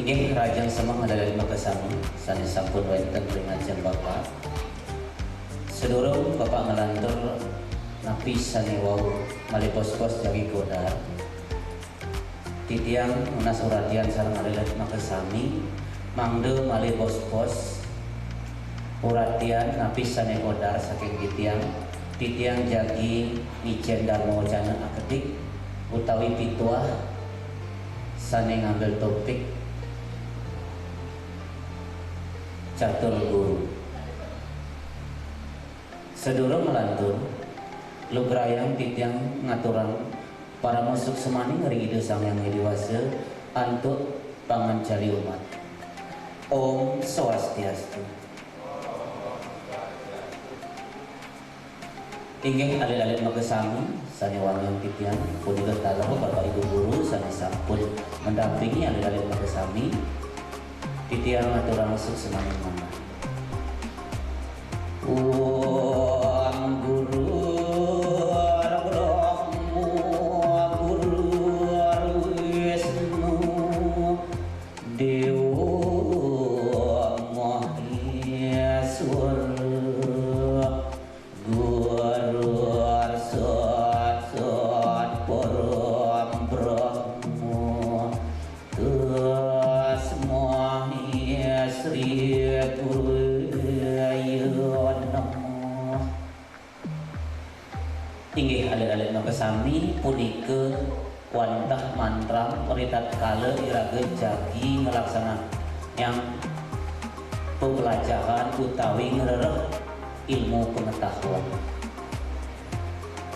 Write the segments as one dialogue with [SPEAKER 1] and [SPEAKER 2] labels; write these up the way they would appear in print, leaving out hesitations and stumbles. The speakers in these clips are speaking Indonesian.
[SPEAKER 1] Inggih rajang semang adalah lima kesami sani sampun wonten ringajeng Bapak. Sedurung Bapak ngelantur napi sani wau malih pos-pos jagi godar. Titiang unas uratian sareng adalah lima kesami mangde malih pos-pos uratian napi sani godar saking titiang jagi ijen darmo wacana akedik utawi pituah sani ngambil topik catur guru. Sedurung melantur lugrayang titiang ngaturang para musuk semani ngeri ide sang yang dewasa antuk pangancari umat. Om Swastiastu. Inggih alil-alil makasami sani wangyang titiang punika talaho Bapak Ibu guru sani sampun mendampingi alil-alil makasami titiang ngaturang musuk semani mana. Guru Brahmu Guru Wisnu Dewa Maheswara Guru Arsat Param Brahma Tasmai Sri Inggih alil-alil makasami punika wantah mantra meritat kala iraga jagi ngelaksana yang pembelajaran utawi ngerereh ilmu pengetahuan.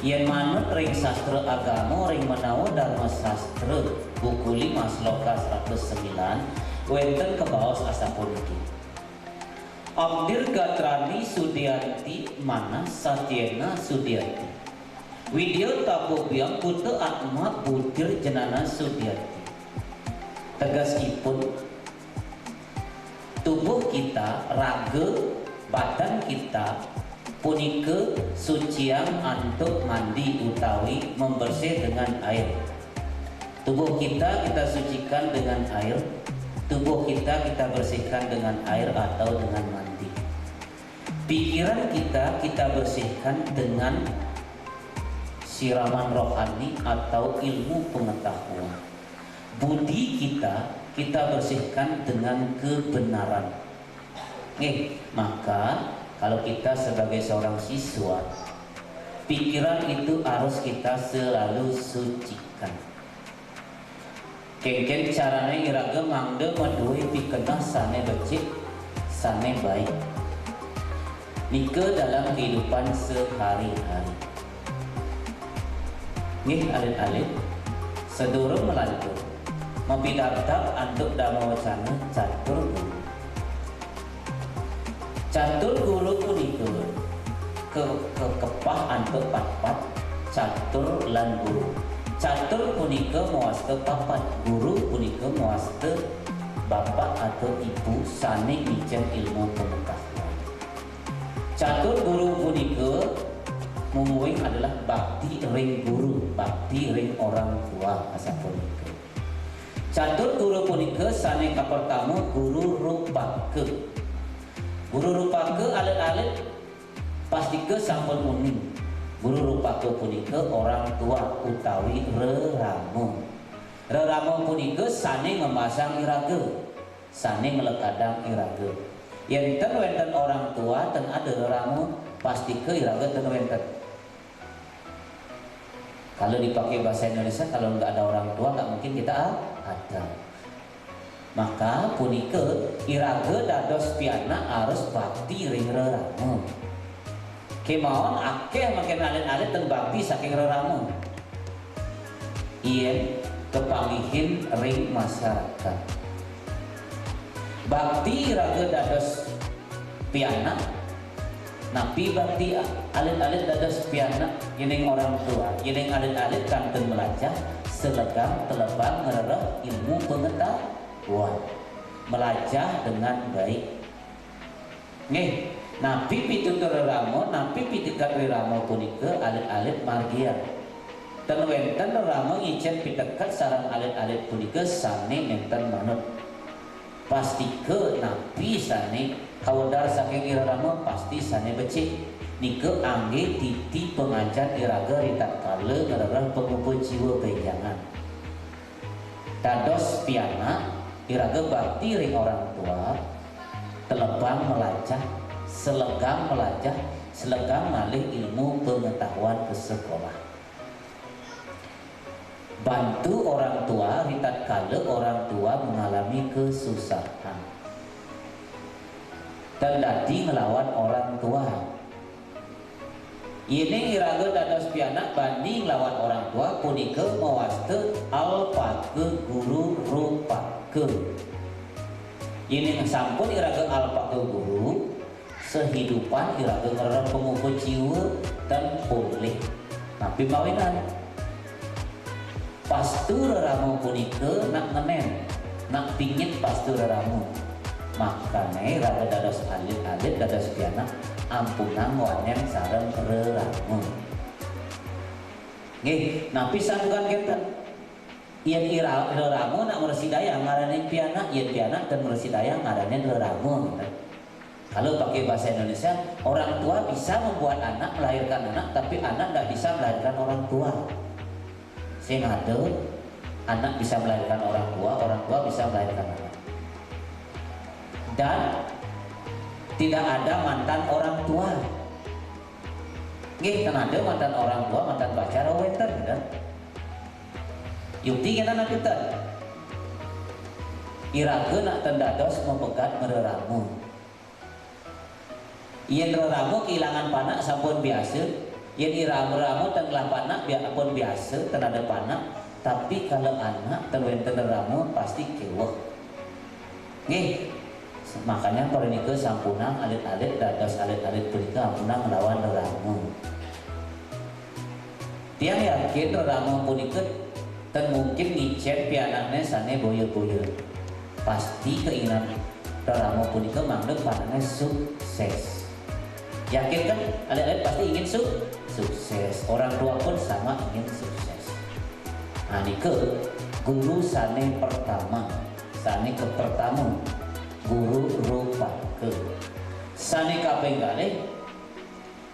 [SPEAKER 1] Yen manut ring sastra agama ring menawa dharma sastra buku 5 sloka 109 wenten kebaos asa puniki. Abdir Gatrani Sudianti Mana Satyena Sudianti Widya Tabobyang Putra Atma Budir Jenana Sudianti. Tegasipun tubuh kita, raga, badan kita punika suciang antuk mandi utawi membersih dengan air. Tubuh kita sucikan dengan air. Tubuh kita bersihkan dengan air atau dengan mandi. Pikiran kita bersihkan dengan siraman rohani atau ilmu pengetahuan. Budi kita bersihkan dengan kebenaran. Maka kalau kita sebagai seorang siswa, pikiran itu harus kita selalu sucikan. Kengken caranya iraga mangde maduwe pikenah sane becik sane baik nika dalam kehidupan sehari-hari. Nggih alil-alil sedurung melantur mempidabdab antuk dhamma wacana catur guru. Catur guru punika kepah antuk pat-pat catur lan guru. Catur punika mewasta papat, guru punika mewasta bapak atau ibu sane ijen ilmu pengetahuan. Catur guru punika mumuing adalah bakti ring guru, bakti ring orang tua asa punika. Catur guru punika sane kapertama guru rupake. Guru rupake alit-alit pastike sampun uning. Guru rupake punika orang tua utawi reramo. Reramo punika sane ngemasang iraga, sane ngelekadang iraga. Yen ten wenten orang tua ten ada reramo pastike iraga ten wenten. Kalau dipakai bahasa Indonesia, kalau nggak ada orang tua nggak mungkin kita ada. Maka punika iraga dados piana harus bakti ring reramo. Kemauan akeh makin alit-alit teng bakti saking reramo. Ien kepanggihin ring masyarakat. Bakti raga dados piana, napi bakti alit-alit dados piana yening orang tua, yening alit-alit kanteng melacah selegang telebang ngerereh ilmu pengetahuan, melacah dengan baik. Nggih, napi pitutur ramo, napi pitikat ramo punika alit-alit margia. Ten wenten ramo ijen pitekat sareng alit-alit punika sane nenten manut. pasti ke napi sane kawadar saking irama pasti sane becik nike angge titi pengajar iraga ritak kala ngararah pengumpul jiwa bejangan dados piana iraga bakti ring orang tua telebang melajah selegang ngalih ilmu pengetahuan ke sekolah bantu orang tua ritat kala orang tua mengalami kesusahan dan dadi ngelawan orang tua ini iraga dados pianak banding lawan orang tua punika mawaste alpake guru rupake ini sampun iraga alpake guru sehidupan iraga ngarana pengumpul jiwa dan boleh tapi mawinan pastu reramu punika nak ngenen nak pingin pastu reramu makanya iraga dados alit-alit dados pianak ampunang wanen sareng reramu nggih napi sangkan kenten yen reramu nak mersidaya ngaranna pianak yen pianak dan mersidaya ngaranna reramu kalau pakai bahasa Indonesia orang tua bisa membuat anak melahirkan anak tapi anak tidak bisa melahirkan orang tua saya ada anak bisa melahirkan orang tua bisa melahirkan anak dan tidak ada mantan orang tua nggih kan ada mantan orang tua mantan pacar wenten kan yukti kita nak kita iraga nak tendados mempegat mereramu yen reramu kehilangan panak sampun biasa yen iramu tenggelam panak pun biasa tenada panak tapi kalau anak terwenten reramu pasti keweh nggih makanya kalau niku sampunang alit-alit dados alit-alit punika ampunang melawan reramu tiang yakin reramu punika dan mungkin ngicet pianaknya sane boyo-boyo pasti keinginan reramu punika mangdep panaknya sukses yakin kan alit-alit pasti ingin sukses orang tua pun sama ingin sukses nah niku guru sane pertama sane kepertama guru rupake sane kaping kalih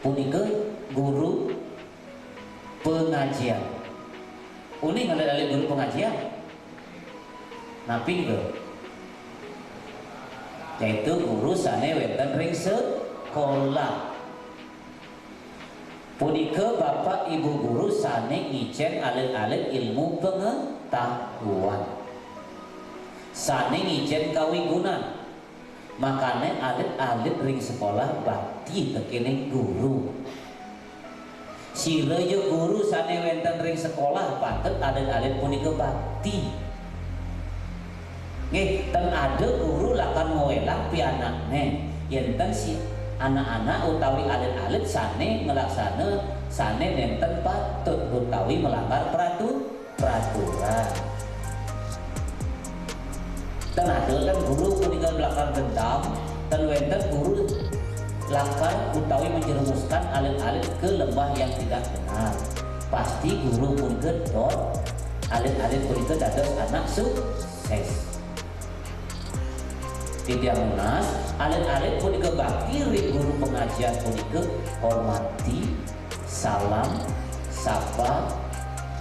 [SPEAKER 1] punika guru pengajian uning alit-alit guru pengajian napi ke yaitu guru sane wenten ring sekolah punika bapak ibu guru sane ngicen alit-alit ilmu pengetahuan sane ngicen kawigunan makanya alit-alit ring sekolah bakti tekene guru sirejo guru sane wenten ring sekolah patut alit-alit punika bakti nggih ten ada guru lakan ngoelang pianakne yen ten si anak-anak utawi alit-alit sane ngelaksana sane nenten patut utawi melanggar peraturan ten ada kan guru punika belakang dendam ten wenten guru lakan utawi menjerumuskan alit-alit ke lembah yang tidak benar pasti guru pun gedor alit-alit punika dados anak sukses tidak munas alit-alit punika bakti guru pengajian punika hormati salam sapa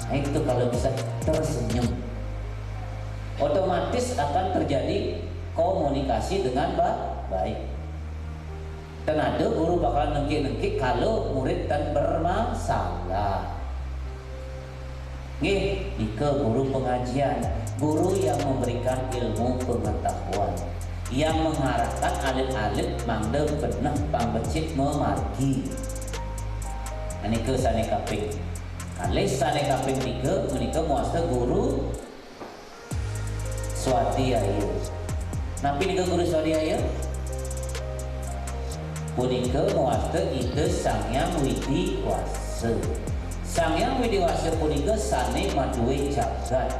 [SPEAKER 1] nah itu kalau bisa tersenyum otomatis akan terjadi komunikasi dengan baik dan ada guru bakal nengki-nengki kalau murid dan bermasalah nggih nika guru pengajian guru yang memberikan ilmu pengetahuan yang mengarahkan alit-alit mangde benah pambecik memargi nike sane kaping kalih sane kaping 3 menika muasta guru swadhyaya napi nika guru swadhyaya punika muasta ide Sangyang Widiwasa Sangyang Widiwasa punika sane maduwe jagat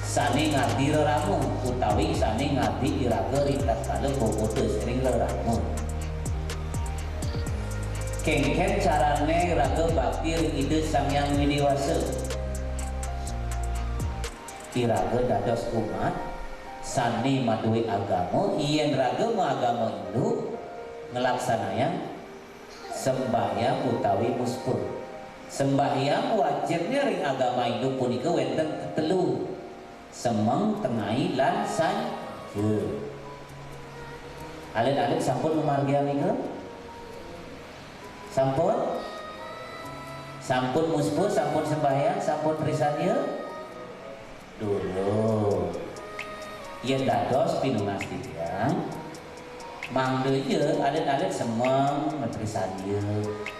[SPEAKER 1] sane ngabdi reramu utawi sane ngabdi iraga ritas kala bobodo sering reramu kengken carane raga bakti ide Sangyang Widiwasa iraga dados umat sani madui agama ien ragama agama Hindu ngelaksananya sembahyang utawi muspur. Sembahyang wajibnya ring agama Hindu punika wenten telu, semeng, tengai, lan sanje. Alit-alit sampun memargian nika? Sampun muspur, sampun sembahyang, sampun trisanya dulu. Yen dados pinunas titiang mangdeuyeun alit-alit semeng matrisanya.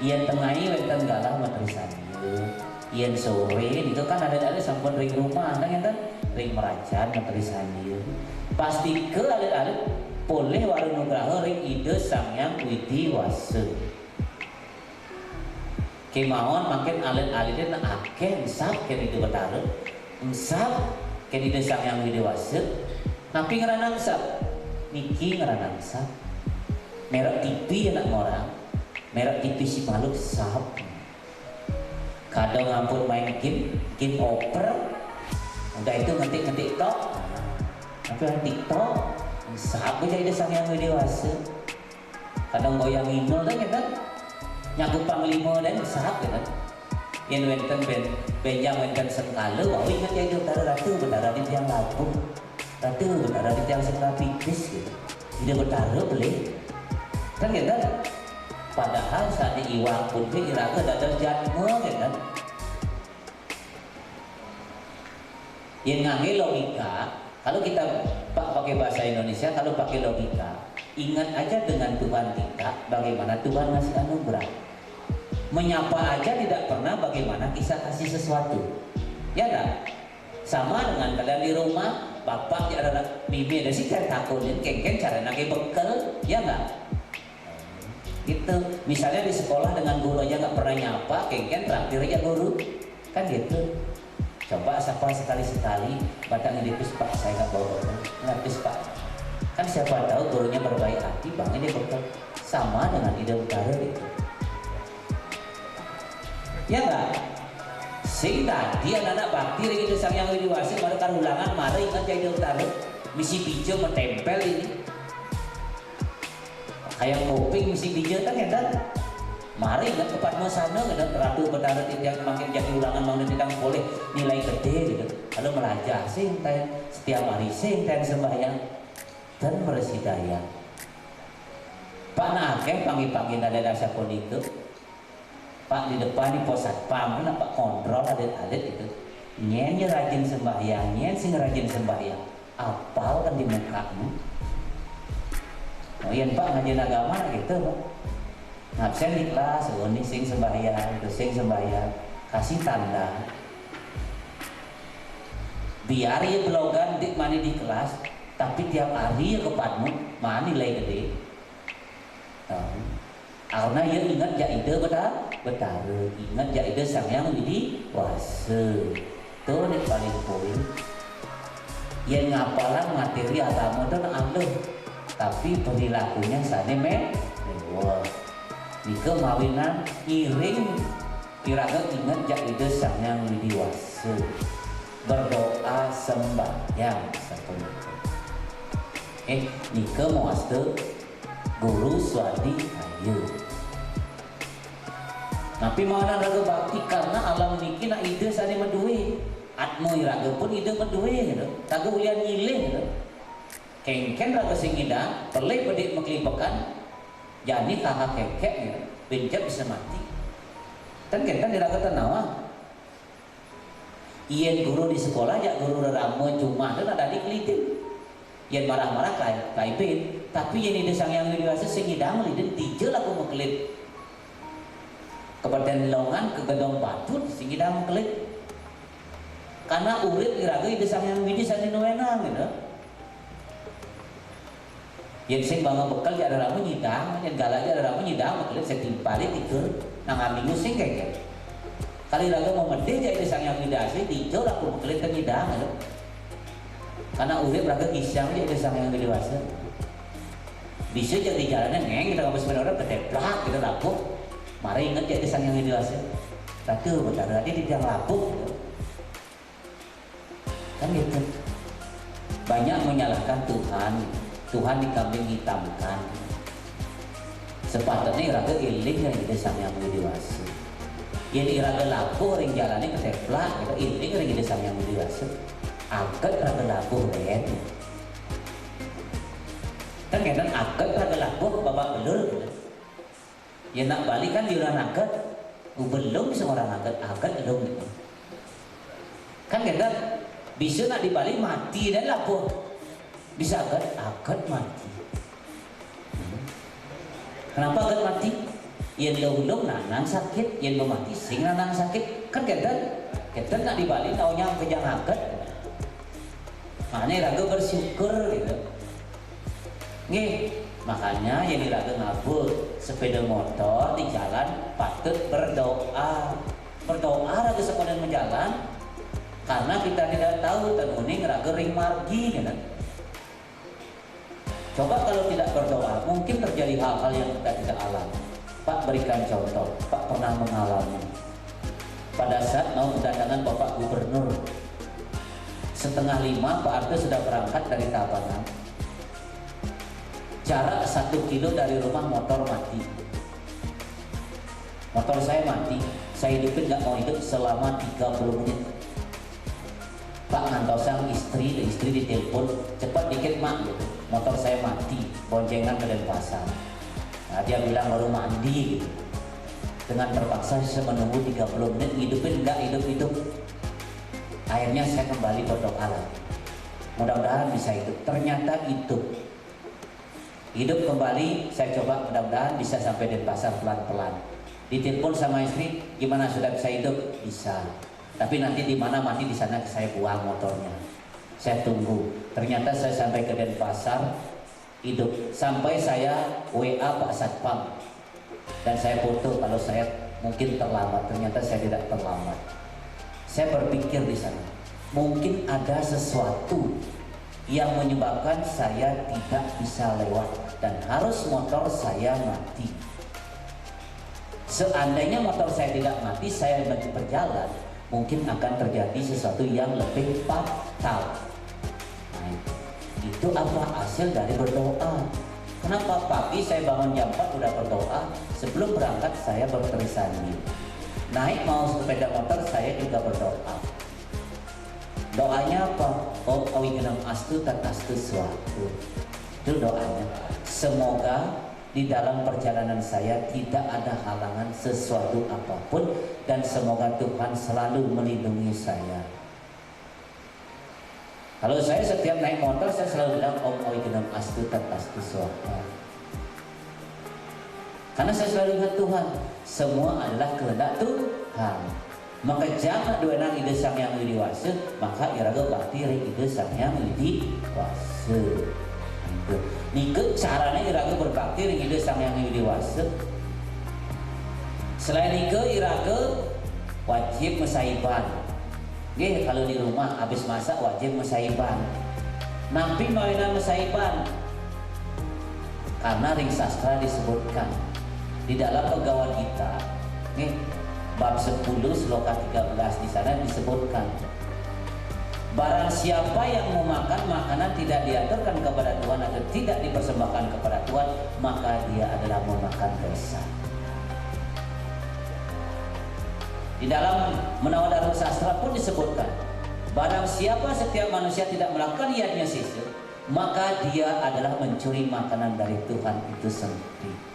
[SPEAKER 1] Yen tengahi wenten galah matrisanya. Yen sore niku kan alit-alit sampun ring rumah kan enten ring meracan matrisanya. Pasti ke alit-alit boleh warunugraha ring ide Sangyang Widi Wase. Kemauan makin alit-alitnya akeh sak ken itu betara. Sak ken ide Sangyang Widi Wase. Napi ngeranang sak niki ngeranang sak. Merek TV anak orang. Merek TV si Maluk sap. Kadang ngampun main game oper. Udah itu ngetik-ngetik tok. Tapi yang TikTok sap aja ide Sangyang Widi Wase. Kadang goyang email kan kita nyakup panglima dan sahab kan yang wenten benjang wenten sekala wah ingat ya itu ratu betara di tiang Lampung, ratu betara di tiang Sekrapipis gitu tidak betara boleh kan gitu. Padahal saat di iwang pun iraga dadal jadmu kan yang nganggil logika. Kalau kita pakai bahasa Indonesia, kalau pakai logika, ingat aja dengan Tuhan kita, bagaimana Tuhan ngasih anugerah. Menyapa aja tidak pernah bagaimana kisah kasih sesuatu. Ya kan? Sama dengan kalian di rumah, bapak ya ada bibi ada sih kan takutin, kengken cara nagi bekal, ya nggak? Gitu. Misalnya di sekolah dengan guru aja nggak pernah nyapa, kengken terakhir aja guru, kan gitu. Coba sapa sekali-sekali, batang ngelipis pak, saya nggak bawa ngelipis pak. Kan siapa tahu gurunya berbaik hati, bangnya dia bekal. Sama dengan ide utara itu. Ya nggak? Sing tadi anak-anak bakti ring ide Sangyang Widi Wase mereka ulangan marah ingat ide utara, misi pijo mentempel ini. Kayak koping misi pijo kan ya kan? Mari ingat kepada sana kan ratu betara yang makin jadi ulangan mau tidak boleh nilai gede gitu. Lalu melajah sing setiap hari sing sembahyang dan bersidaya. Pak nakeh pagi-pagi ada dasar itu. Pak di depan di pos satpam kan Pak kontrol adet-adet itu. Nyen rajin sembahyang, nyen sing rajin sembahyang. Apal kan di mukamu. Oh iya Pak ngajian agama gitu Pak. Ngabsen di kelas, ini sing sembahyang, itu sing sembahyang, kasih tanda. Biar ya blogan dik mani di kelas, tapi tiap hari ya kepadmu mana nilai gede. Karena ya ingat ya ide betara, ingat ya ide Sangyang Widi Wase. Itu nih paling poin. Yang ngapalan materi agama itu ada, tapi perilakunya sana mewah. Nika mawinan iring kiraga ingat jak ide Sangyang Widi Wase berdoa sembahyang sapunika. Nika moaste guru swadi ayu. Tapi mana raga bakti karena alam niki nak ide sane meduwe. Atmo iraga pun ide meduwe gitu. Taga ulian nyilih gitu. Kengken raga sing ida perle pedik meklipekan. Jadi kakak kekek ya, bencet bisa mati. Kan kita diraga tenawa. Iyan guru di sekolah ya guru ramo cuma dan ada di kelitin. Iyan marah-marah kaipin. Tapi yang ide Sangyang Widi Wase sing idang lidin tijel aku mengkelit. Kabupaten Longan ke Gedong Batu sing idang mengkelit. Karena urip iraga ide Sangyang Widi sane wenang gitu. Yang sing bangga bekal di ada ramu nyidang, yang galak di ada ramu nyidang, makanya saya timpali tidur, nang minggu sing kayak kali raga mau mede jadi Sangyang Widi Wase tidur aku makanya kan nyidang, gitu. Karena urip raga kisang jadi Sangyang Widi Wase. Bisa jadi jalannya ngeng kita ngabis benar kedeplak kita lapuk, mari ingat jadi Sangyang Widi Wase. Ratu bentar tadi di tiang lapuk, gitu. Kan gitu. banyak menyalahkan Tuhan. Tuhan dikambing hitamkan. Sepatutnya iraga iling yang ide sang yang dewasa. Yang iraga laku ring jalannya keteplak, itu iling ring ide sang yang dewasa. Agak iraga laku ren. Kan kadang agak iraga laku babak belur. Ya nak balik kan diulang agak, belum seorang agak belum. Kan kadang bisa nak dibalik mati dan laku. Bisa agak mati. Kenapa agak mati? Yang long nanang sakit, yang belum mati sing nanang sakit. Kan kita nak dibalik taunya kejang agak. Makanya raga bersyukur gitu. Nih, makanya yang diraga ngabul sepeda motor di jalan patut berdoa. Berdoa raga sekolah menjalan. Karena kita tidak tahu tenuning raga ring margi gitu. Coba kalau tidak berdoa, mungkin terjadi hal-hal yang kita tidak alami. Pak berikan contoh, Pak pernah mengalami. Pada saat mau kedatangan Bapak Gubernur, 4:30 Pak Arto sudah berangkat dari Tabanan. Jarak 1 kilo dari rumah motor mati. Motor saya mati, saya hidupin nggak mau hidup selama 30 menit. Pak ngantau sang istri ditelepon, cepat dikit mak gitu. Motor saya mati, boncengan ke Denpasar. Nah, dia bilang baru mandi gitu. Dengan terpaksa saya menunggu 30 menit, hidupin enggak hidup. Akhirnya saya kembali berdoa lagi. Mudah-mudahan bisa hidup. Ternyata hidup kembali. Saya coba mudah-mudahan bisa sampai Denpasar pelan-pelan. Ditelepon sama istri, gimana sudah bisa hidup? Bisa. Tapi nanti di mana mati di sana saya buang motornya. Saya tunggu. Ternyata saya sampai ke Denpasar hidup. Sampai saya WA Pak Satpam dan saya foto kalau saya mungkin terlambat. Ternyata saya tidak terlambat. Saya berpikir di sana mungkin ada sesuatu yang menyebabkan saya tidak bisa lewat dan harus motor saya mati. Seandainya motor saya tidak mati, saya berjalan, mungkin akan terjadi sesuatu yang lebih fatal. Nah, itu apa hasil dari berdoa? Kenapa pagi saya bangun jam 4 udah berdoa, sebelum berangkat saya berterisani. Naik mau sepeda motor saya juga berdoa. Doanya apa? Oh, awigenam astu tatastu suatu. Itu doanya. Semoga di dalam perjalanan saya tidak ada halangan sesuatu apapun dan semoga Tuhan selalu melindungi saya. Kalau saya setiap naik motor saya selalu bilang Om awigenam astu tatastu suatu. Karena saya selalu ingat Tuhan, semua adalah kehendak Tuhan. Maka jangan duenang ide sang yang widiwase, maka iraga bakti ring ide sang yang widiwase. Nike caranya iraga berbakti ring ide sang yang widiwase. Selain nike iraga wajib mesaiban. Nggih, kalau di rumah habis masak wajib mesaiban. Nampi mainan mesaiban. Karena ring sastra disebutkan di dalam Pegawai Gita, nih bab 10 sloka 13 di sana disebutkan, barang siapa yang memakan makanan tidak diaturkan kepada Tuhan atau tidak dipersembahkan kepada Tuhan, maka dia adalah memakan dosa. Di dalam Menawar Darul Sastra pun disebutkan, barang siapa setiap manusia tidak melakukan ianya sisa, maka dia adalah mencuri makanan dari Tuhan itu sendiri.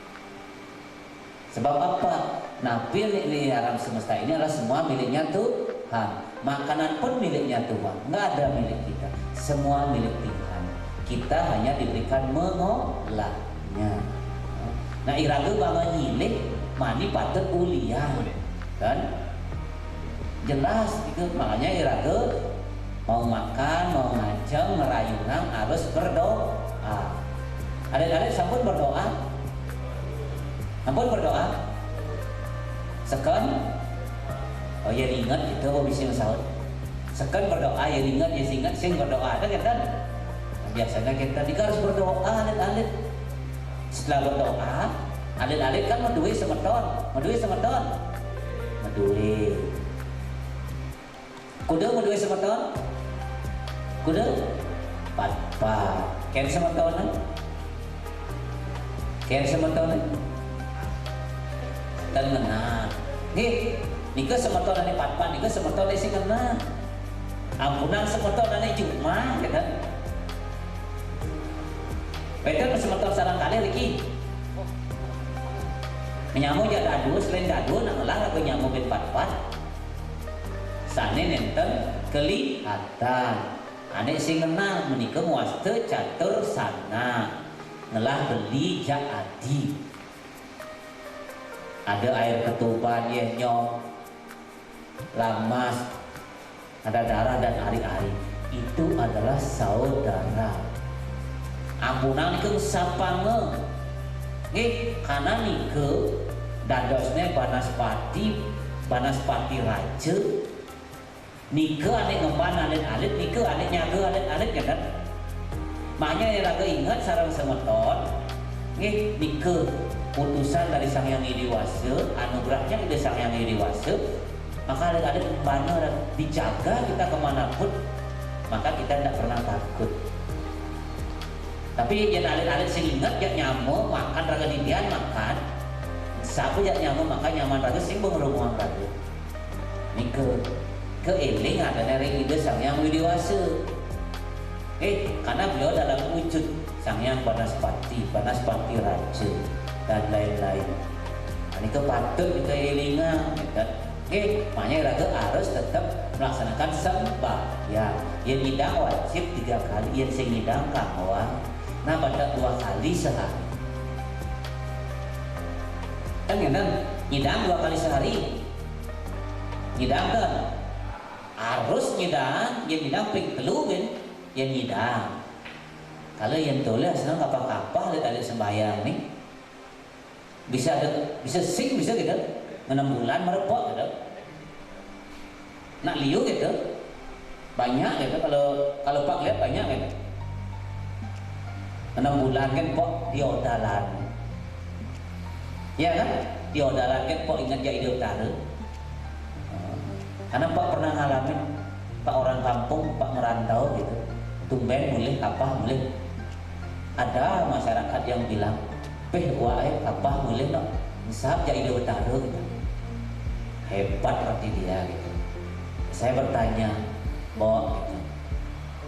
[SPEAKER 1] Sebab apa? Napil di alam semesta ini adalah semua miliknya Tuhan. Makanan pun miliknya Tuhan. Nggak ada milik kita. Semua milik Tuhan. Kita hanya diberikan mengolahnya. Nah, iraga bangun nyilik, mani patut ulian. Kan? Jelas itu. Makanya iraga mau makan, mau ngajeng, merayunang harus berdoa. Adik-adik sampun berdoa? Ampun berdoa. Sekan, oh ya ingat itu apa bisa sahut. Sekan berdoa ya ingat ya ingat sing berdoa ada kan? Biasanya kita harus berdoa alit-alit. Setelah berdoa, alit-alit kan medui semeton. Kudu medui semeton. Kudu pat. Ken sama tahunan? Ken sama tahunan? Tengenah. Nika sama tahunan pat, nika sama tahunan sing ngena. Ampunan sama tahunan cuma, gitu. Betul sama tahun sarang kali Riki. Nyamu ya dadu, selain dadu, nanglah aku nyamu ben pat. Sane nenten kelihatan. Ane sing ngena menika muaste catur sana. Ngelah beli jadi. Ada air ketuban ya nyong, lamas, ada darah dan ari-ari. Itu adalah saudara. Ampunan niku sapange. Nggih, kana niku dadosne Banaspati raja. Niku ane ngemban alit-alit, niku ane nyaga alit-alit kan. Makanya yang raga ingat sareng semeton. Nggih, niku putusan dari Sang Hyang Widi-Wasa, anugerahnya dari Sang Hyang Widi-Wasa. Maka alit-alit benar dijaga kita kemanapun, maka kita tidak pernah takut. Tapi yang alit-alit sing ingat ya nyamu makan raga didian makan. Sapu ya nyamu makan nyaman raga sing bengerumuang raga. Niku keeling ada dari ide Sang Hyang Widi-Wasa. Karena beliau dalam wujud Sang Hyang Banaspati Raja dan lain-lain. Ini patut dikeelingan, kan? Makanya raga harus tetap melaksanakan sembahyang. Yang ngidang wajib 3 kali, yang sing ngidang kahwa. Nah pada 2 kali sehari. Kan ngidang 2 kali sehari. Ngidang kan? Harus ngidang, yang ngidang ping telu kan? Yang ngidang. Kalau yang toleh senang apa-apa lihat sembahyang nih. Bisa sing bisa gitu. 6 bulan merepot gitu. Nak liu gitu. Banyak gitu kalau Pak lihat banyak gitu. 6 bulan kan Pak diodalan. Ya kan? Diodalan kan Pak ingat Jaya Utara. Karena Pak pernah ngalamin Pak orang kampung, Pak merantau gitu. Tumben boleh apa boleh. Ada masyarakat yang bilang, wae apa boleh no. Misal Jaya Utara gitu. Hebat berarti dia gitu. Saya bertanya, Mbok gitu.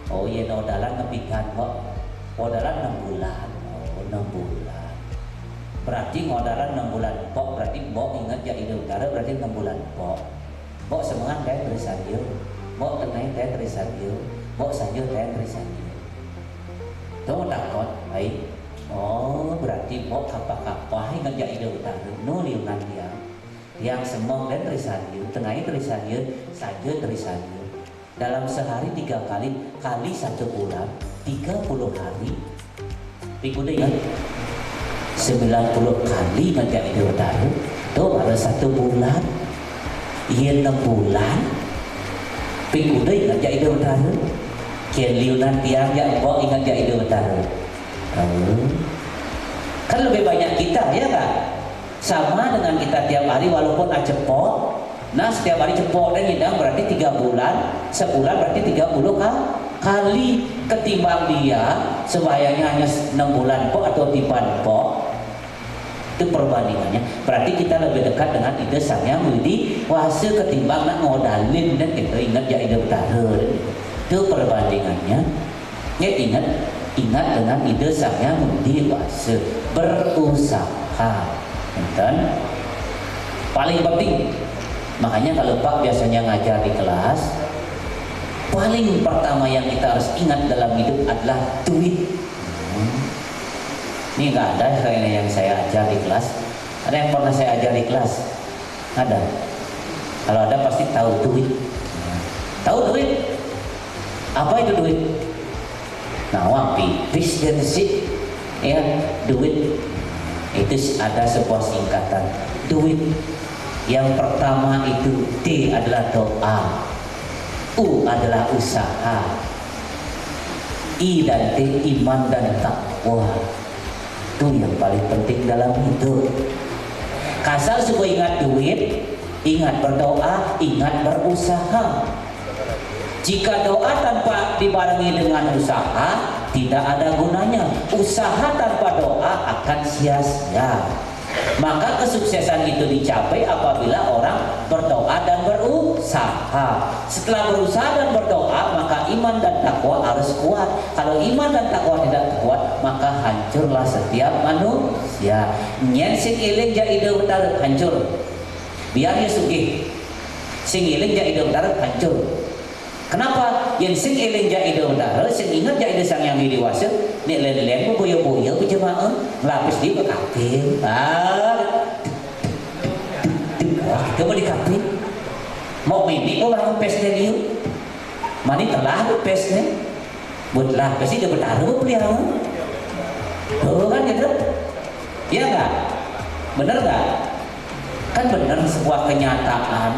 [SPEAKER 1] Oh iya odalan ngepikan Mbok. Odalan 6 bulan. Oh 6 bulan. Berarti ngodalan 6 bulan Mbok, berarti Mbok ingat Jaya Utara berarti 6 bulan Mbok. Mbok semangat kayak tulisan dia. Mbok tenang kayak tulisan dia. Mbok saja kayak tulisan dia. Tuh takut, baik. Oh berarti Mbok kapah-kapah ingat Jaya Utara. Nuliunan dia. Yang semong dan tulisannya, tengahnya tulisannya, saja tulisannya. Dalam sehari 3 kali 1 bulan, 30 hari. Pikun ya, 90 kali ngajak Jaya Utara. Itu baru 1 bulan. Iya 6 bulan. Pikun ya ngajak Jaya Utara. Kian liunan tiang ya, kok ingat Jaya Utara. Kan lebih banyak kita ya kan? Sama dengan kita tiap hari walaupun cepot. Nah setiap hari cepot dan ngidang berarti 3 bulan. Sebulan berarti 30 kali. Ketimbang dia sembahyangnya hanya 6 bulan po atau tiban po. Itu perbandingannya. Berarti kita lebih dekat dengan ide Sang Hyang Widi-Wasa ketimbang nak ngodalin dan kita ingat Jaya Utara. Itu perbandingannya. Ya ingat dengan ide Sang Hyang Widi-Wasa. Berusaha. Dan paling penting, makanya kalau Pak biasanya ngajar di kelas, paling pertama yang kita harus ingat dalam hidup adalah duit. Ini nggak ada kayaknya yang saya ajar di kelas. Ada yang pernah saya ajar di kelas? Ada. Kalau ada pasti tahu duit. Tahu duit? Apa itu duit? Nawang pipis dan sih, ya duit. Itu ada sebuah singkatan duit. Yang pertama itu D adalah doa, U adalah usaha, I dan T iman dan takwa. Itu yang paling penting dalam hidup. Kasar supaya ingat duit, ingat berdoa, ingat berusaha. Jika doa tanpa dibarengi dengan usaha tidak ada gunanya. Usaha tanpa doa akan sia-sia. Maka kesuksesan itu dicapai apabila orang berdoa dan berusaha. Setelah berusaha dan berdoa, maka iman dan takwa harus kuat. Kalau iman dan takwa tidak kuat, maka hancurlah setiap manusia. Nyen sing iling ja ide betar hancur. Biar dia sugih. Sing iling ja ide betar hancur. Kenapa? Yang sing eling ja ide betar, sing ingat ja ide sang yang dewasa, nek len-len boyo-boyo berjemaah, lapis di bekapil. Kita mau di kapil. Mau mimpi orang pesnya dia. Mani telah pesnya. Buat lapis dia betar pelihara. Tuh kan gitu. Iya enggak? Bener enggak? Kan bener sebuah kenyataan.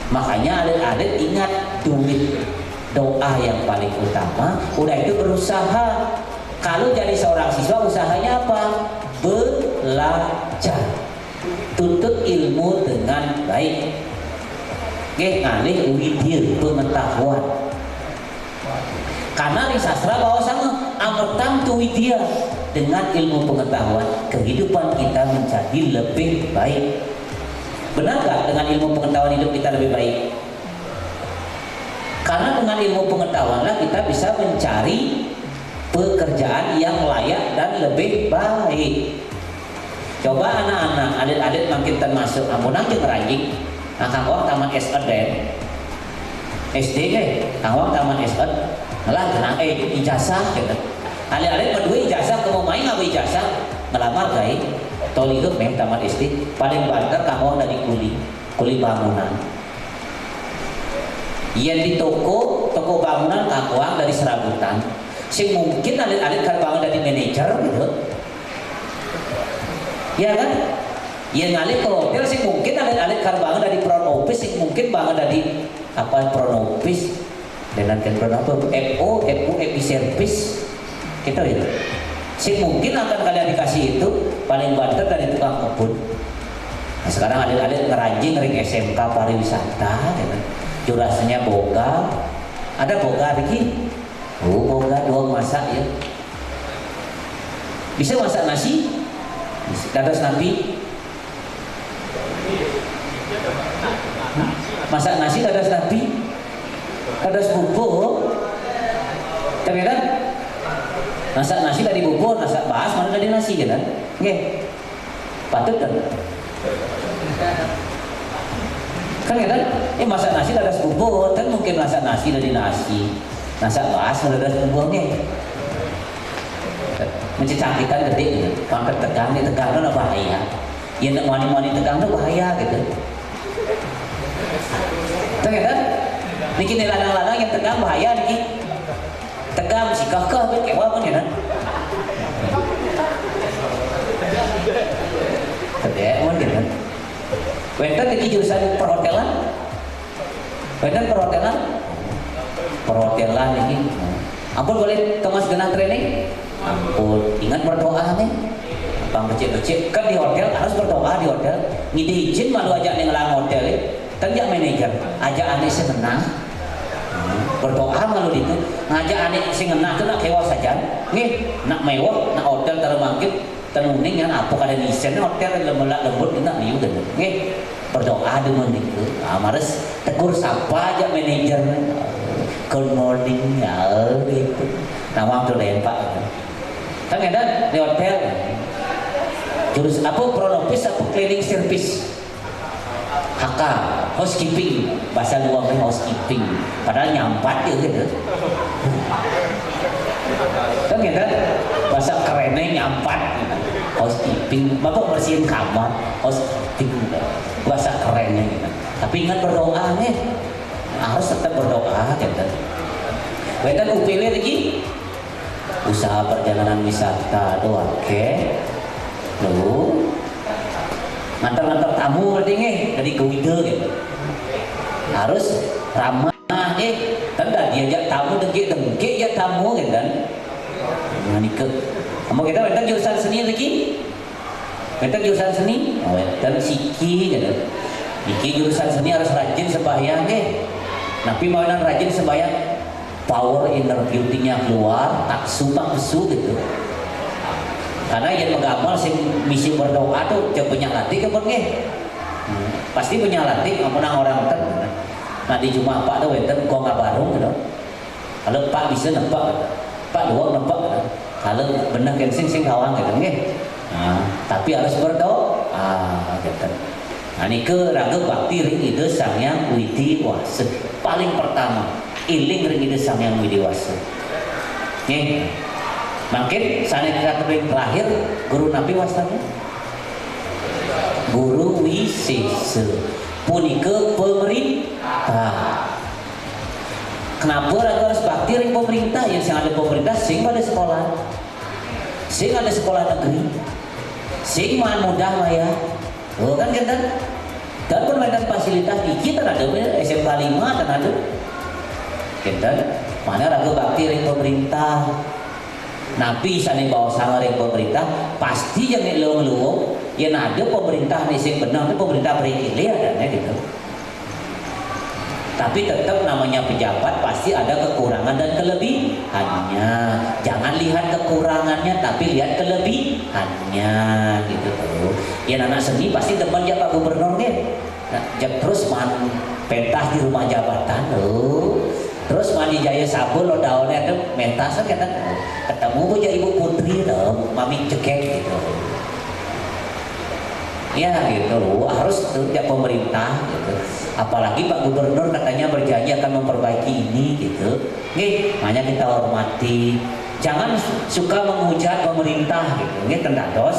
[SPEAKER 1] Makanya adik-adik ingat duit doa yang paling utama. Udah itu berusaha. Kalau jadi seorang siswa usahanya apa? Belajar. Tuntut ilmu dengan baik. Ngalih widya pengetahuan. Karena di sastra bahwasanya amertam tu widya, dengan ilmu pengetahuan kehidupan kita menjadi lebih baik. Benar gak dengan ilmu pengetahuan hidup kita lebih baik? Karena dengan ilmu pengetahuanlah kita bisa mencari pekerjaan yang layak dan lebih baik. Coba anak-anak, adik-adik makin termasuk amunang jeung ranjing. Nah, kangwang taman SD SD kangwang taman SD malah tenang ijazah gitu. Adik-adik berdua ijazah mau main apa ijazah ngelamar guys. Toli itu mem taman SD paling banter kangwang dari kuli bangunan. Yang di toko bangunan kangwang dari serabutan. Sing mungkin alit-alit kan bangun dari manajer gitu. Ya kan? Yang ngalih ke hotel sing mungkin alit-alit kan bangun dari front office, sing mungkin bangun dari apa front office dan nanti front apa FO service gitu ya. Sing mungkin akan kalian dikasih itu paling banter dari tukang kebun. Nah, sekarang adik-adik ngeranjing ring SMK pariwisata gitu. Jurasnya boga. Ada boga Riki? Boga doang masak ya. Bisa masak nasi? Dadas nabi? Masak nasi dadas nabi? Dadas bubur? Tapi kan? Masak nasi dari bubur, masak bahas mana dari nasi kan? Nggih. Patut kan? Kan ya kan? Masak nasi dari bubur, kan mungkin masak nasi dari nasi. Masak bahas mana dari bubur nggih. Mencecakikan gede gitu. Pangkat tegang itu bahaya. Ya nak wani-wani tegang itu bahaya gitu. Kan ya kan? Niki ladang-ladang yang tegang bahaya niki. Tegang si kakak kan kayak apa nih kan? Tidak, mungkin kan? Wenten di jurusan perhotelan, perhotelan ini. Ampun boleh kemas genang training? Ampun, ingat berdoa nih. Bang kecil-kecil kan di hotel harus berdoa di hotel. Ngide izin malu ajak nih ngelang hotel, kan jak manajer, ajak aneh senang. Berdoa malu itu ngajak anek sing enak tu nak kewas saja nggih nak mewah nak hotel termangkit tenuning yang apa kada nisen hotel lembut nak liu gitu nggih berdoa demen itu mares tegur sapa aja manajer good morning ya gitu nawang tu lempak kan ada di hotel jurus apa pronopis apa cleaning service HK, housekeeping, bahasa luarnya housekeeping, padahal nyampat ya gitu. Kan gitu, bahasa kerennya nyampat, gitu. Housekeeping, bapak bersihin kamar, housekeeping, bahasa kerennya gitu. Tapi ingat berdoa nih, harus tetap berdoa gitu. Wetan upilih lagi, usaha perjalanan wisata doang, oke, lu. Ngantar-ngantar tamu nih dari kewida gitu harus ramah tanda diajak tamu dengki ya tamu gitu kan nganik kamu kita wetan jurusan seni lagi wetan jurusan seni wetan siki gitu iki jurusan seni harus rajin sembahyang tapi mau rajin sembahyang power energetiknya keluar, tak sumpah besu gitu. Karena yang mengamal sing misi berdoa tuh coba nyalati ke berge. Pasti punya latih amunang orang ten. Nah di Jumat Pak tuh enten kok ngabarung gitu. Kalau Pak bisa nebak, Pak doang nebak gitu. Kalau benar kan sing kawang gitu nggih. Nah, tapi harus berdoa gitu. Nah nike raga bakti ring ide Sang Hyang Widi Wasa. Paling pertama iling ring ide Sang Hyang Widi Wasa. Nih, makin sanes kita terakhir guru Nabi wasanya. Guru Wisesa punika pemerintah. Kenapa raga harus bakti ring pemerintah? Yang sing ada pemerintah sing ada sekolah, sing ada sekolah negeri, sing man mudah maya. Oh kan kan dan permainan fasilitas iki kan ada SMK 5 dan ada kan mana raga bakti ring pemerintah. Nabi sana bawa sangar ring pemerintah pasti jangan luang-luang yang ada pemerintah nih sing benar itu pemerintah berikili adanya gitu. Tapi tetap namanya pejabat pasti ada kekurangan dan kelebihannya. Jangan lihat kekurangannya tapi lihat kelebihannya gitu tuh. Ya anak seni pasti depan ya Pak Gubernur nih. Nah, terus man pentas di rumah jabatan loh. Terus mandi Jaya Sabun lo daunnya tuh mentas kan ketemu punya Ibu Putri loh, Mami Cekek gitu. Ya gitu loh, harus setiap pemerintah gitu. Apalagi Pak Gubernur katanya berjanji akan memperbaiki ini gitu. Nih, makanya kita hormati. Jangan suka menghujat pemerintah gitu. Nih tendados.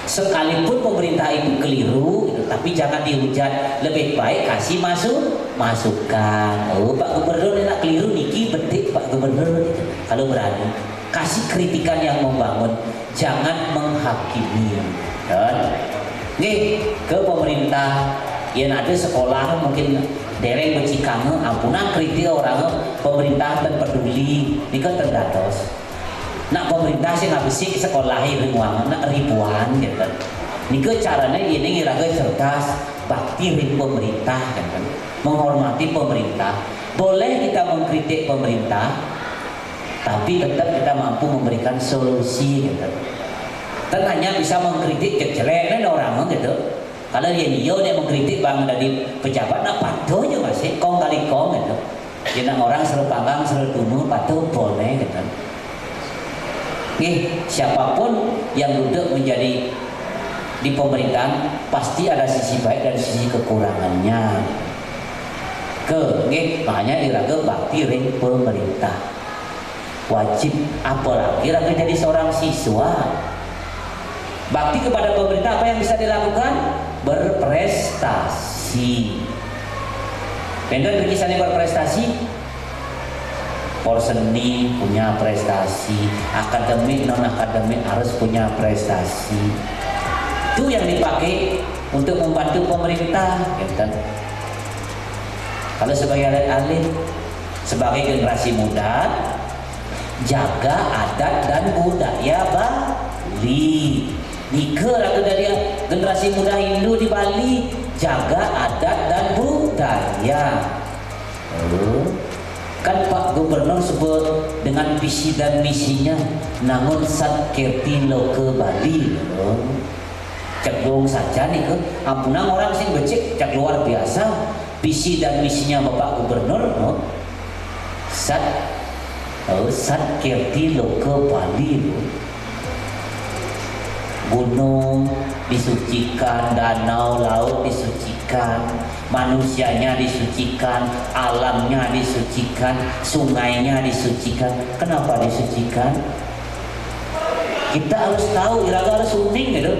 [SPEAKER 1] Sekalipun pemerintah itu keliru gitu, tapi jangan dihujat. Lebih baik kasih masukan. Oh Pak Gubernur enak keliru niki betik Pak Gubernur gitu. Kalau berani kasih kritikan yang membangun, jangan menghakimi. Dan nih ke pemerintah yang ada sekolah mungkin dereng becikang ampunan kritik orang pemerintah dan peduli nika terdados. Nak pemerintah sih ngabisi sekolah ringan, nak ribuan gitu. Nika caranya ini raga cerdas, bakti ring pemerintah kan, menghormati pemerintah. Boleh kita mengkritik pemerintah, tapi tetap kita mampu memberikan solusi gitu. Dan hanya bisa mengkritik jelek kan orang gitu. Kalau dia mengkritik bang dari pejabat, nak patuhnya masih kong kali kong gitu. Jadi orang seru panggang seru tunu patuh boleh gitu. Nih, siapapun yang duduk menjadi di pemerintahan pasti ada sisi baik dan sisi kekurangannya. Makanya iraga bakti ring pemerintah. Wajib apalagi iraga jadi seorang siswa. Bakti kepada pemerintah apa yang bisa dilakukan? Berprestasi. Pengen berkisahnya berprestasi. Porseni punya prestasi, akademik non akademik harus punya prestasi. Itu yang dipakai untuk membantu pemerintah, gitu. Kalau sebagai alit-alit, sebagai generasi muda, jaga adat dan budaya Bali. Nika atau dari generasi muda Hindu di Bali, jaga adat dan budaya. Kan Pak Gubernur sebut dengan visi dan misinya namun Satkirti Loke Bali ceklung saja nih ke ampunang orang sing becek cek luar biasa visi dan misinya Bapak Gubernur Satkirti Loke Bali gunung disucikan, danau laut disucikan, manusianya disucikan, alamnya disucikan, sungainya disucikan. Kenapa disucikan? Kita harus tahu, iraga harus uning gitu.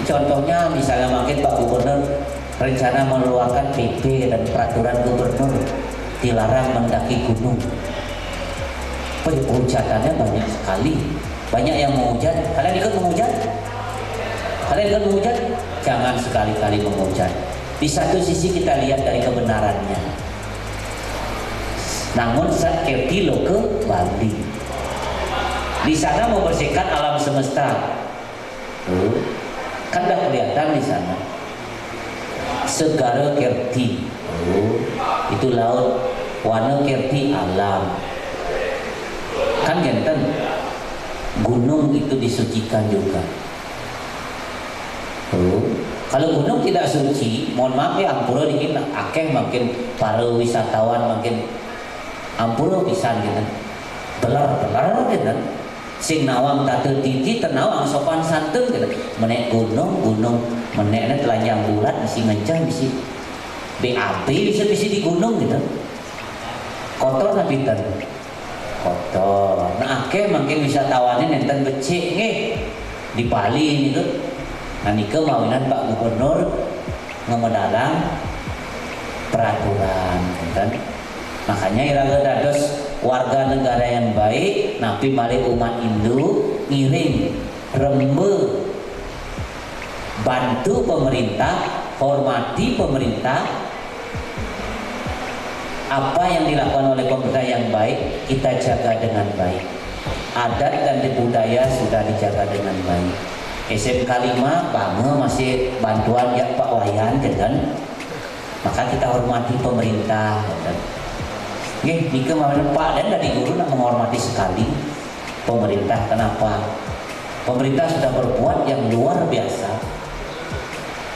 [SPEAKER 1] Contohnya misalnya makin Pak Gubernur rencana mengeluarkan PP dan peraturan gubernur dilarang mendaki gunung. Hujatannya banyak sekali. Banyak yang menghujat. Kalian ikut menghujat? Kalian ikut menghujat? Jangan sekali-kali menghujat. Di satu sisi kita lihat dari kebenarannya. Namun Satkirti Loke Bali. Di sana membersihkan alam semesta. Kan udah kelihatan di sana. Segara Kirti. Itu laut Wana kirti alam. Kan genten gunung itu disucikan juga. Kalau gunung tidak suci, mohon maaf ya, ampura dikit akeh makin para wisatawan makin ampura pisan gitu. Belar gitu. Sing nawang tatu titi tenawang sopan santun gitu. Menek gunung meneknya telanjang bulat bisi ngencang bisi BAB bisa di gunung gitu. Kotor tapi ten kotor. Nah akeh makin wisatawannya nenten becik nggih di Bali gitu. Nah nike mawinan Pak Gubernur ngemedalang peraturan kan. Makanya iraga dados warga negara yang baik, napi mari umat Hindu ngiring rembe bantu pemerintah, hormati pemerintah. Apa yang dilakukan oleh pemerintah yang baik kita jaga dengan baik. Adat dan budaya sudah dijaga dengan baik. SMK 5 bangga masih bantuan ya Pak Wayan kan. Maka kita hormati pemerintah kan. Nggih, nika Pak dan dari guru nak menghormati sekali pemerintah. Kenapa? Pemerintah sudah berbuat yang luar biasa.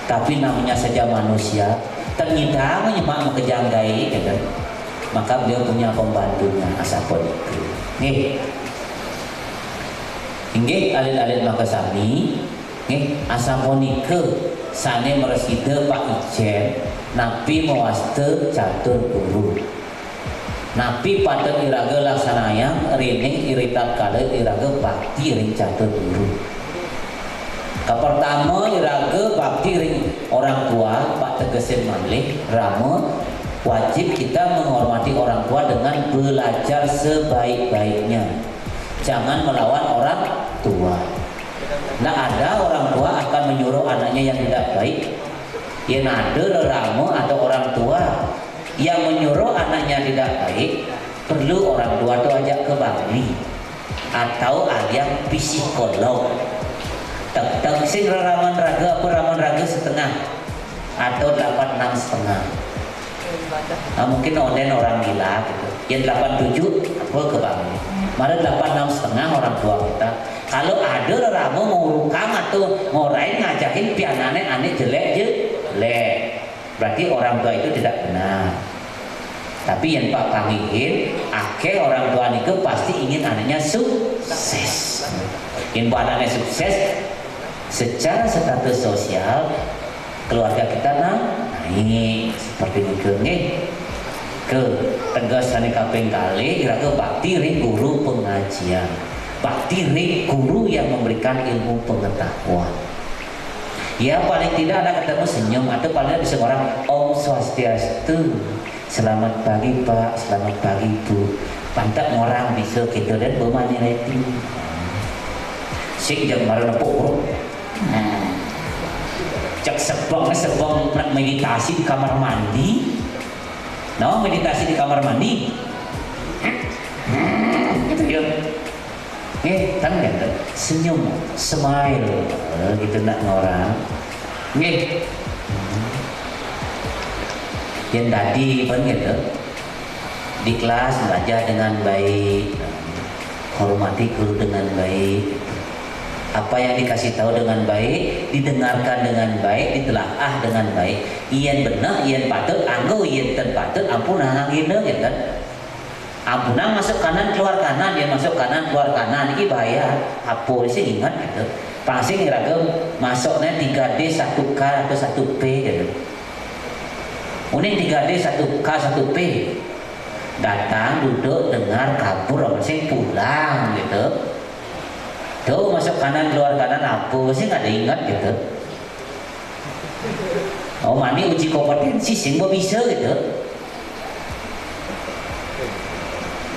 [SPEAKER 1] Tapi namanya saja manusia, ternyata menyemak kejanggai kan. Maka beliau punya pembantunya asapun itu. Nggih. Inggih alit-alit makasami nggih asamonike sane mereside Pak Ijen napi mewaste catur guru napi patut iraga laksanayang rining iritat kale iraga bakti ring catur guru. Pertama iraga bakti ring orang tua Pak tegesin malih rama wajib kita menghormati orang tua dengan belajar sebaik-baiknya. Jangan melawan orang tua. Nah ada orang tua akan menyuruh anaknya yang tidak baik. Yang ada leramu atau orang tua yang menyuruh anaknya tidak baik, perlu orang tua itu ajak ke Bali atau alias psikolog. Tak sing raman raga setengah atau 86 setengah. Nah, mungkin onen orang gila gitu. Yang 87 apa ke Bali. Malah 86 setengah orang tua kita. Kalau ada ramu mau rukam atau ngorain ngajakin pianane aneh jelek. Berarti orang tua itu tidak benar. Tapi yang Pak panggilin, akhir orang tua itu pasti ingin anaknya sukses. Yang buat anaknya sukses, secara status sosial keluarga kita naik seperti itu nih. Ke tegas ane kaping kali iraga bakti ring guru pengajian, bakti ring guru yang memberikan ilmu pengetahuan. Ya paling tidak ada ketemu senyum atau paling bisa orang Om Swastiastu, selamat pagi Pak, selamat pagi Bu. Pantak orang bisa gitu dan bermani rating. Sik jam marah nepuk. Cek sebang meditasi di kamar mandi. No, meditasi di kamar mandi. Gitu ya. Kan gitu. Senyum, smile, gitu nak orang. Yang tadi pun gitu. Di kelas belajar dengan baik, hormati guru dengan baik. Apa yang dikasih tahu dengan baik, didengarkan dengan baik, ditelaah dengan baik. Iyan benar, iyan patut, anggo iyan ten patut, ampunang gini ya kan. Ampunang masuk kanan keluar kanan, dia masuk kanan keluar kanan, ini bahaya. Apa sih ingat gitu. Pangsing iraga masuknya 3D 1K atau 1P gitu. Uning 3D 1K 1P. Datang, duduk, dengar, kabur, pangsing pulang gitu. Tuh masuk kanan keluar kanan apa sih nggak ada ingat gitu. Oh mandi uji kompetensi sih bisa gitu.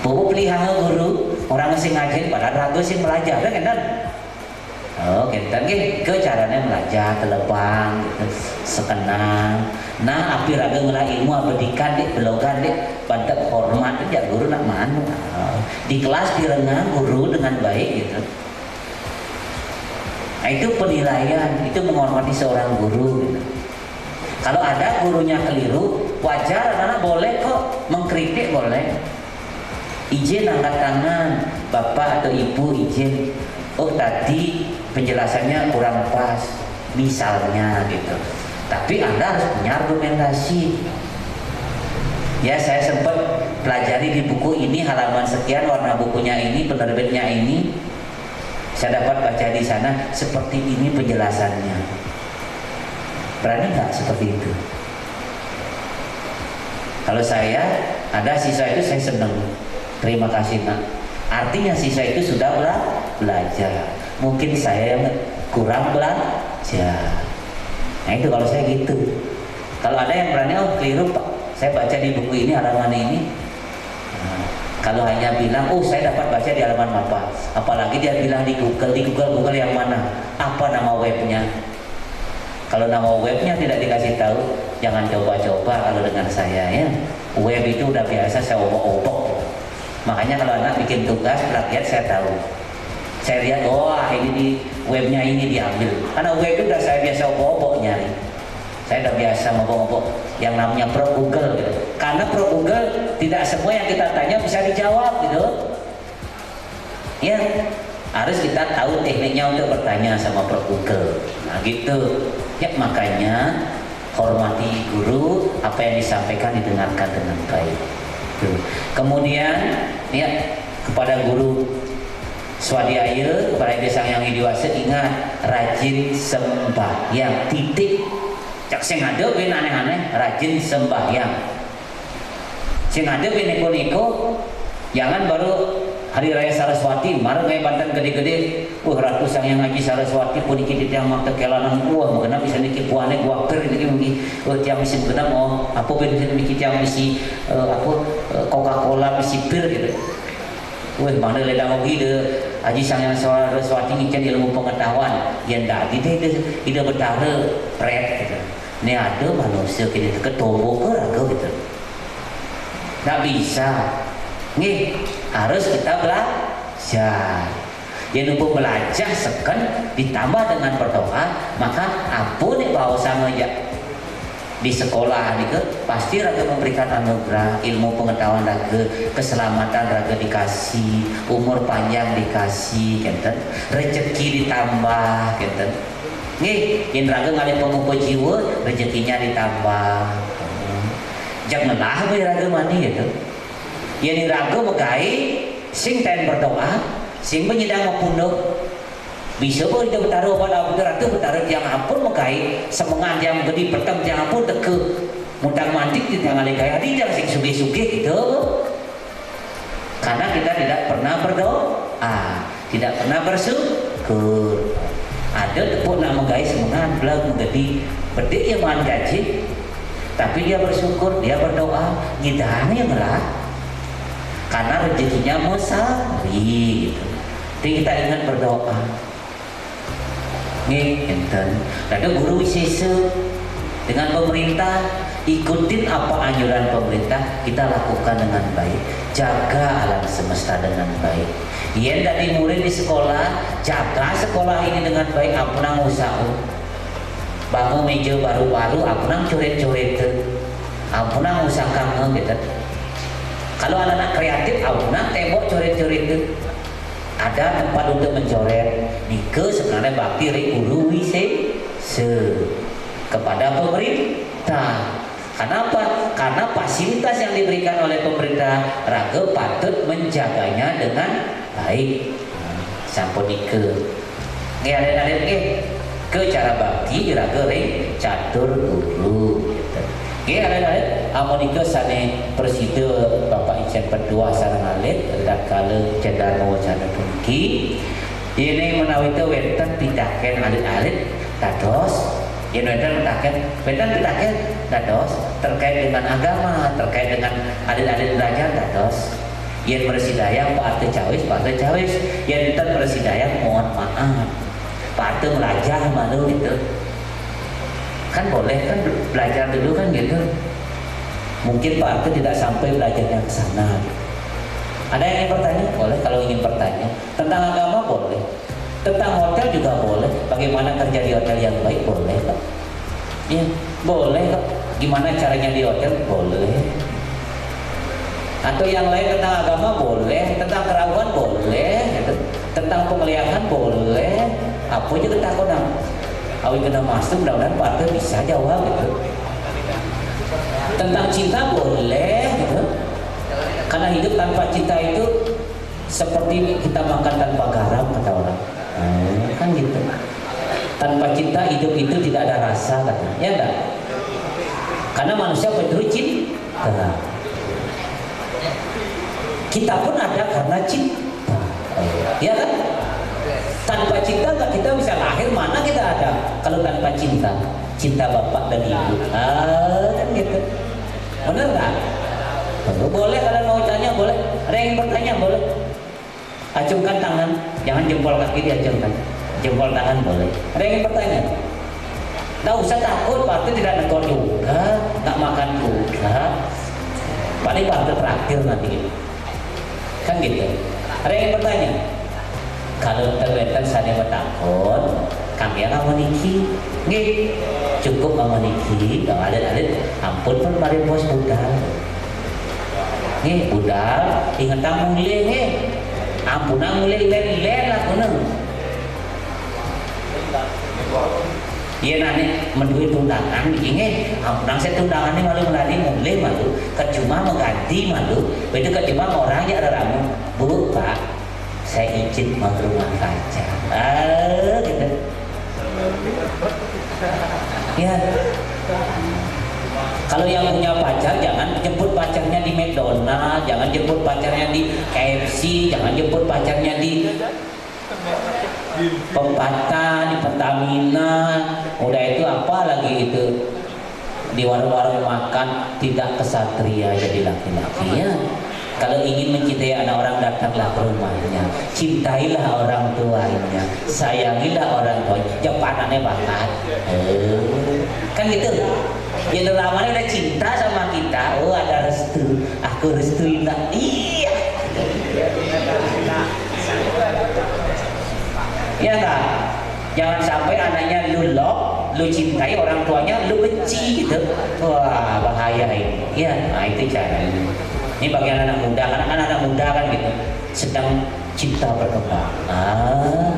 [SPEAKER 1] Bawa pelihara guru orang sing ngajen pada ragu sing belajar kan? Oh kita ke caranya belajar telepang gitu, sekenang. Nah api raga ngelah ilmu abadikan dek belogan dek pada hormat dia guru nak mana? Di kelas direngang guru dengan baik gitu. Nah, itu penilaian, itu menghormati seorang guru gitu. Kalau ada gurunya keliru, wajar, anak boleh kok mengkritik, boleh. Izin angkat tangan, bapak atau ibu izin. Oh tadi penjelasannya kurang pas, misalnya gitu. Tapi Anda harus punya argumentasi. Ya saya sempat pelajari di buku ini halaman sekian, warna bukunya ini, penerbitnya ini. Saya dapat baca di sana seperti ini penjelasannya. Berani nggak seperti itu? Kalau saya ada siswa itu saya senang, terima kasih nak. Artinya siswa itu sudah belajar. Mungkin saya yang kurang belajar. Nah itu kalau saya gitu. Kalau ada yang berani, oh keliru pak, saya baca di buku ini halaman ini. Nah, kalau hanya bilang, oh saya dapat baca di halaman apa, apalagi dia bilang di Google yang mana, apa nama webnya. Kalau nama webnya tidak dikasih tahu, jangan coba-coba kalau dengan saya ya. Web itu udah biasa saya obok-obok. Makanya kalau anak bikin tugas plagiat saya tahu. Saya lihat, oh ini di webnya ini diambil. Karena web itu udah saya biasa obok-obok nyari. Saya udah biasa ngobok-ngobok yang namanya Pro Google gitu. Karena Pro Google tidak semua yang kita tanya bisa dijawab gitu. Ya, harus kita tahu tekniknya untuk bertanya sama Pro Google. Nah gitu. Ya makanya hormati guru, apa yang disampaikan didengarkan dengan baik. Tuh. Kemudian ya kepada guru swadhyaya, kepada desa yang dewasa, ingat rajin sembahyang. Titik. Cak sing ada ben aneh-aneh, rajin sembahyang. Sing ada ben neko-neko, jangan baru Hari Raya Saraswati, marah kayak Banten gede-gede, ratusan yang ngaji Saraswati pun dikit yang makta kelanan mengenai bisa dikit buahnya guaper gitu mungkin, tiang misi mengenai mau apa bensin dikit yang misi Coca-Cola misi pir gitu. Mana ledang ogi de Haji Sang Saraswati ngicen ilmu pengetahuan, yang tadi ide betara red gitu. Ini ada manusia kini ketobo ke raga gitu, nggak bisa. Nih harus kita belajar. Yang numpuk belajar seken ditambah dengan berdoa, maka ampun nih bahwa sama aja di sekolah nih pasti raga memberikan anugerah, ilmu pengetahuan raga, keselamatan raga dikasih, umur panjang dikasih, gitu. Rezeki ditambah, gitu. Nih yang raga ngalih pengumpul jiwa, rezekinya ditambah. Janganlah raga mani gitu. Yang diraga megai sing ten berdoa sing menyidang mapundok bisa pun kita bertaruh pada ratu bertaruh yang ampun megai semangat yang gede petang yang ampun teke mutang mantik di tangan legai hadi jangan sing suge-suge gitu karena kita tidak pernah berdoa, tidak pernah bersyukur. Ada tepuk nak megai semangat belah menggede berde yang mahan gaji tapi dia bersyukur, dia berdoa ngidahnya yang ngelah karena rezekinya musari gitu. Jadi kita ingat berdoa. Nih, enten. Ada guru wisesa dengan pemerintah, ikutin apa anjuran pemerintah, kita lakukan dengan baik. Jaga alam semesta dengan baik. Yang dari murid di sekolah, jaga sekolah ini dengan baik. Apunang usaha. Bangun meja baru-baru, apunang coret-coret. Apunang usahakan gitu. Kalau anak-anak kreatif, apunang tembok coret-coret itu ada tempat untuk mencoret. Nike sebenarnya bakti guru wisesa kepada pemerintah. Kenapa? Karena fasilitas yang diberikan oleh pemerintah raga patut menjaganya dengan baik. Sampun Nike. Ke cara bakti raga catur guru. ada amonika sane presida Bapak Ijen berdua sareng alit dak kala cendarma wacana puniki ini menawi teu wenten pitaken alit-alit dados yen wenten pitaken dados terkait dengan agama, terkait dengan alit-alit belajar dados yen bersidayang Pak Arte Cawis yen enten bersidayang mohon maaf Pak Arte belajar malu gitu kan boleh kan belajar dulu kan gitu. Mungkin Pak Arte tidak sampai belajarnya ke sana. Ada yang ingin bertanya? Boleh kalau ingin bertanya. Tentang agama boleh. Tentang hotel juga boleh. Bagaimana kerja di hotel yang baik boleh Pak. Ya. Boleh kok. Gimana caranya di hotel? Boleh. Atau yang lain tentang agama boleh, tentang keraguan boleh, gitu. Tentang pengeliakan boleh. Apa aja kita kena. Awi kena masuk, mudah-mudahan partner bisa jawab gitu. Tentang cinta boleh gitu. Karena hidup tanpa cinta itu seperti kita makan tanpa garam kata orang. Kan gitu. Tanpa cinta hidup itu tidak ada rasa katanya. Ya enggak? Karena manusia pencuri cinta. Kita pun ada karena cinta. Ya kan? Tanpa cinta nggak kita bisa lahir, mana kita ada kalau tanpa cinta. Cinta bapak dan ibu. Kan gitu. Bener nggak? Boleh kalau mau tanya boleh. Ada yang bertanya boleh. Acungkan tangan, jangan jempol kaki diacungkan. Jempol tangan boleh. Ada yang bertanya? Nggak usah takut, partai tidak nekor juga, nggak makan juga. Paling partai terakhir nanti. Kan gitu. Ada yang bertanya? Kalau terletak saya bertakut, kami yang meniki, nggih, cukup meniki, kalau ada, ampun pun mari bos budal, nggih budal, ingat tamu mulai nggih, ampun mulai len lah kono. Iya nanti menduit tundangan, nggih, ampun saya tundangan ini malu melari mulai malu, kecuma mengganti malu, begitu kecuma orangnya ada ramu, bu pak. Saya izin mau ke rumah kaca, gitu. Ya, kalau yang punya pacar jangan jemput pacarnya di McDonald, jangan jemput pacarnya di KFC, jangan jemput pacarnya di Perempatan, di Pertamina, udah itu apa lagi itu di warung-warung makan, tidak kesatria jadi laki-laki ya. Kalau ingin mencintai anak orang, datanglah ke rumahnya, cintailah orang tuanya, sayangilah orang tuanya, jangan anaknya bakat. Kan gitu. Yang lamanya udah cinta sama kita, oh ada restu, aku restuin lah. Iya. Ya kan? Jangan sampai anaknya lu love, lu cintai, orang tuanya lu benci gitu. Wah bahaya ini. Ya, nah itu caranya. Ini bagi anak muda, karena kan anak muda kan gitu sedang cinta berkembang,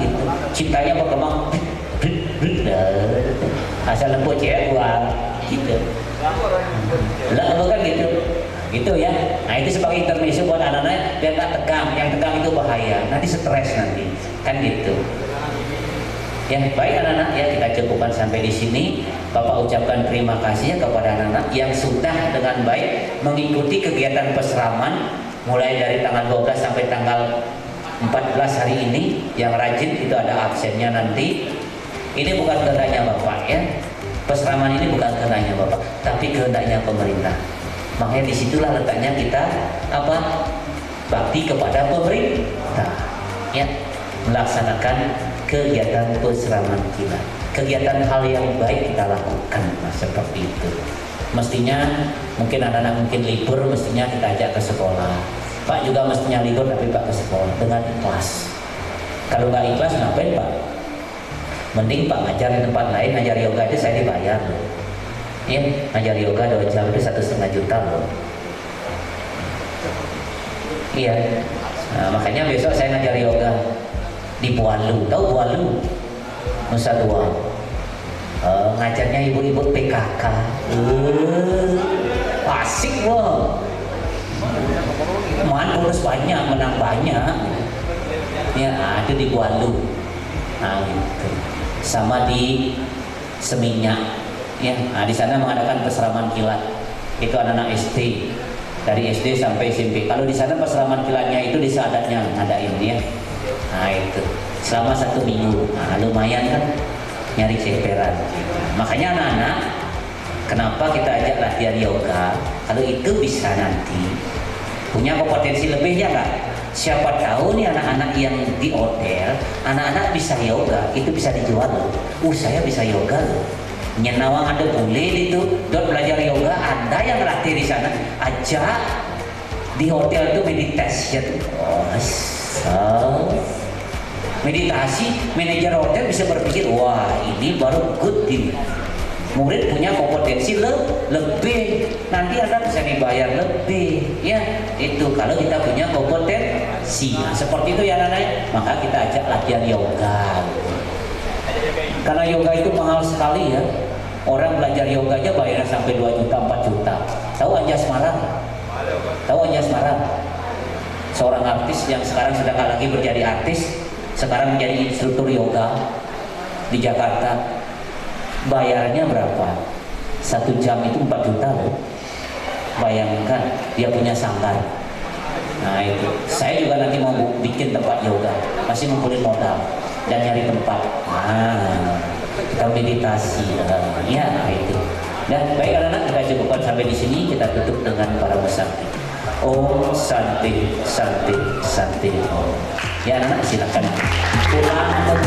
[SPEAKER 1] gitu cintanya berkembang, asal lembut cewek buat gitu, lah bukan gitu, gitu ya. Nah itu sebagai intermezzo buat anak-anak biar tak tegang, yang tegang itu bahaya, nanti stres nanti, kan gitu. Ya baik anak-anak ya, kita cukupkan sampai di sini. Bapak ucapkan terima kasih kepada anak-anak yang sudah dengan baik mengikuti kegiatan peseraman mulai dari tanggal 12 sampai tanggal 14 hari ini. Yang rajin itu ada absennya nanti. Ini bukan kehendaknya Bapak ya. Peseraman ini bukan kehendaknya Bapak, tapi kehendaknya pemerintah. Makanya disitulah letaknya kita apa? Bakti kepada pemerintah. Ya, melaksanakan kegiatan peseraman kita, kegiatan hal yang baik kita lakukan, seperti itu. Mestinya mungkin anak-anak mungkin libur, mestinya kita ajak ke sekolah. Pak juga mestinya libur tapi Pak ke sekolah dengan ikhlas. Kalau nggak ikhlas ngapain Pak? Mending Pak ngajar di tempat lain, ngajar yoga itu saya dibayar loh. Ya, ngajar yoga 2 jam itu 1,5 juta loh. Iya, nah, makanya besok saya ngajar yoga di Bualu, tahu Bualu? Nusa Dua. Ngajarnya ibu-ibu PKK. Asik loh. Man urus banyak, menang banyak. Ya, ada di Bualu. Nah, gitu. Sama di Seminyak. Ya, nah, di sana mengadakan peseraman kilat. Itu anak-anak SD. Dari SD sampai SMP. Kalau di sana peseraman kilatnya itu di seadatnya ngadain ya. Nah itu selama 1 minggu, nah, lumayan kan nyari ceperan. Makanya anak-anak, kenapa kita ajak latihan yoga? Kalau itu bisa nanti punya kompetensi lebih ya nggak? Siapa tahu nih anak-anak yang di hotel, anak-anak bisa yoga, itu bisa dijual loh. Saya bisa yoga loh. Nyenawang ada boleh itu, dot belajar yoga, Anda yang latih di sana, ajak di hotel itu meditasi ya tuh. Meditasi, manajer hotel bisa berpikir, wah ini baru good ini. murid punya kompetensi lebih, nanti Anda bisa dibayar lebih, ya itu kalau kita punya kompetensi. Nah, seperti itu ya anak-anak, maka kita ajak latihan yoga. Karena yoga itu mahal sekali ya. Orang belajar yoga aja bayarnya sampai 2 juta, 4 juta. Tahu Anjas Marang? Tahu Anjas Marang? Seorang artis yang sekarang sudah nggak lagi menjadi artis, sekarang menjadi instruktur yoga di Jakarta. Bayarnya berapa? 1 jam itu 4 juta loh. Bayangkan, dia punya sanggar. Nah itu, saya juga nanti mau bikin tempat yoga, masih ngumpulin modal dan nyari tempat. Nah, kita meditasi, ya itu. Dan baik anak-anak, kita cukupkan sampai di sini. Kita tutup dengan para musafir. Om Santi Santi Santi Om. Ya anak-anak silakan pulang.